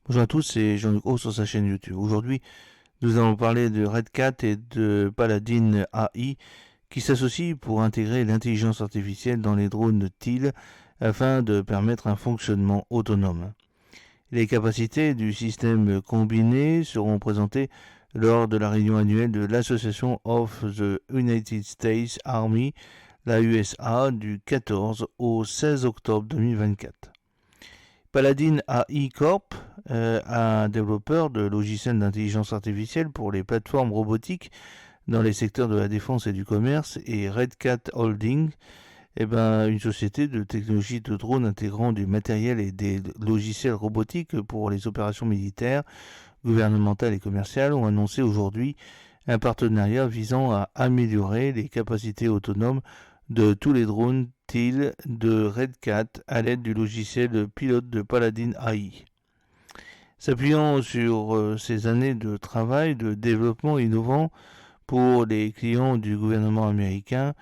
Bonjour à tous, c'est Jean-Luc Haut sur sa chaîne YouTube. Aujourd'hui, nous allons parler de Red Cat et de Paladin AI qui s'associent pour intégrer l'intelligence artificielle dans les drones Teal afin de permettre un fonctionnement autonome. Les capacités du système combiné seront présentées lors de la réunion annuelle de l'Association of the United States Army, la USA, du 14 au 16 octobre 2024. Paladin AI Corp, un développeur de logiciels d'intelligence artificielle pour les plateformes robotiques dans les secteurs de la défense et du commerce, et Red Cat Holding, une société de technologie de drones intégrant du matériel et des logiciels robotiques pour les opérations militaires, gouvernementales et commerciales, ont annoncé aujourd'hui un partenariat visant à améliorer les capacités autonomes de tous les drones Teal de Red Cat à l'aide du logiciel pilote de Paladin AI. S'appuyant sur ces années de travail de développement innovant pour les clients du gouvernement américain,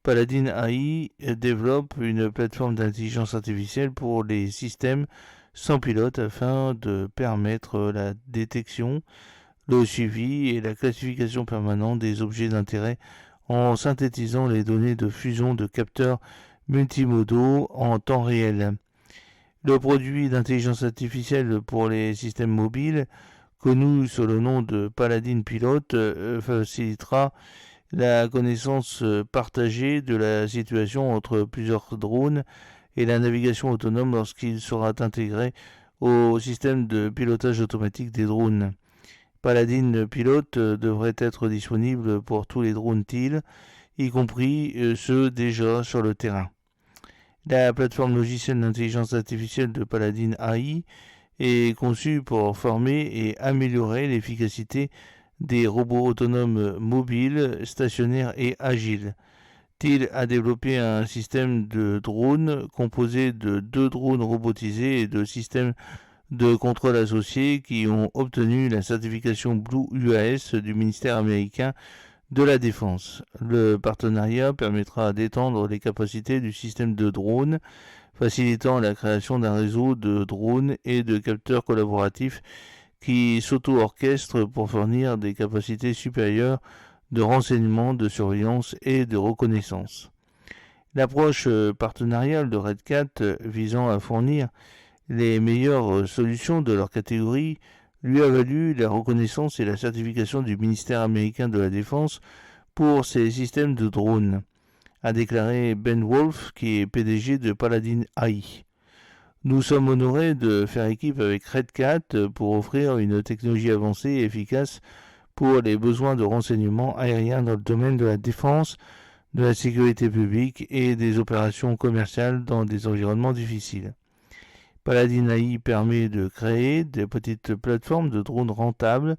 Paladin AI développe une plateforme d'intelligence artificielle pour les systèmes sans pilote afin de permettre la détection, le suivi et la classification permanente des objets d'intérêt en synthétisant les données de fusion de capteurs multimodaux en temps réel. Le produit d'intelligence artificielle pour les systèmes mobiles, connu sous le nom de Paladin Pilot, facilitera la connaissance partagée de la situation entre plusieurs drones et la navigation autonome lorsqu'il sera intégré au système de pilotage automatique des drones. Paladin Pilot devrait être disponible pour tous les drones Teal, y compris ceux déjà sur le terrain. La plateforme logicielle d'intelligence artificielle de Paladin AI est conçue pour former et améliorer l'efficacité des robots autonomes mobiles, stationnaires et agiles. Teal a développé un système de drones composé de 2 drones robotisés et de systèmes de contrôle associés qui ont obtenu la certification Blue UAS du ministère américain de la Défense. Le partenariat permettra d'étendre les capacités du système de drones, facilitant la création d'un réseau de drones et de capteurs collaboratifs qui s'auto-orchestrent pour fournir des capacités supérieures de renseignement, de surveillance et de reconnaissance. L'approche partenariale de Red Cat visant à fournir les meilleures solutions de leur catégorie lui a valu la reconnaissance et la certification du ministère américain de la Défense pour ses systèmes de drones, a déclaré Ben Wolf, qui est PDG de Paladin AI. Nous sommes honorés de faire équipe avec Red Cat pour offrir une technologie avancée et efficace pour les besoins de renseignement aérien dans le domaine de la défense, de la sécurité publique et des opérations commerciales dans des environnements difficiles. Paladin AI permet de créer des petites plateformes de drones rentables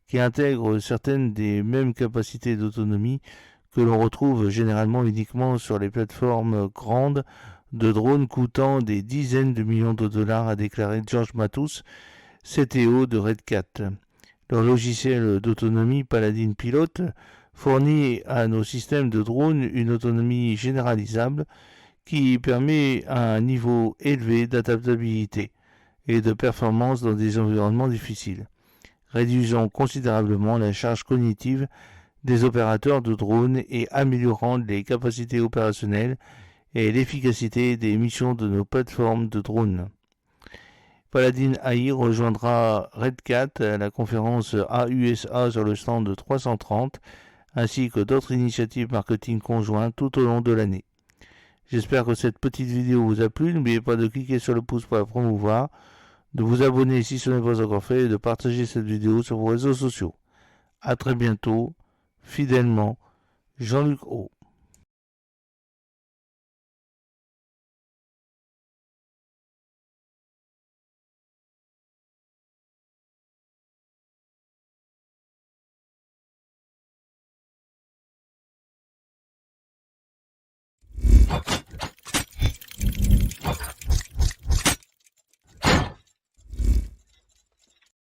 qui intègrent certaines des mêmes capacités d'autonomie que l'on retrouve généralement uniquement sur les plateformes grandes de drones coûtant des dizaines de millions de dollars, a déclaré George Matus, CTO de Red Cat. Leur logiciel d'autonomie Paladin Pilot fournit à nos systèmes de drones une autonomie généralisable qui permet un niveau élevé d'adaptabilité et de performance dans des environnements difficiles, réduisant considérablement la charge cognitive des opérateurs de drones et améliorant les capacités opérationnelles et l'efficacité des missions de nos plateformes de drones. Paladin AI rejoindra Red Cat à la conférence AUSA sur le stand 330, ainsi que d'autres initiatives marketing conjointes tout au long de l'année. J'espère que cette petite vidéo vous a plu. N'oubliez pas de cliquer sur le pouce pour la promouvoir, de vous abonner si ce n'est pas encore fait et de partager cette vidéo sur vos réseaux sociaux. A très bientôt, fidèlement, Jean-Luc Haut.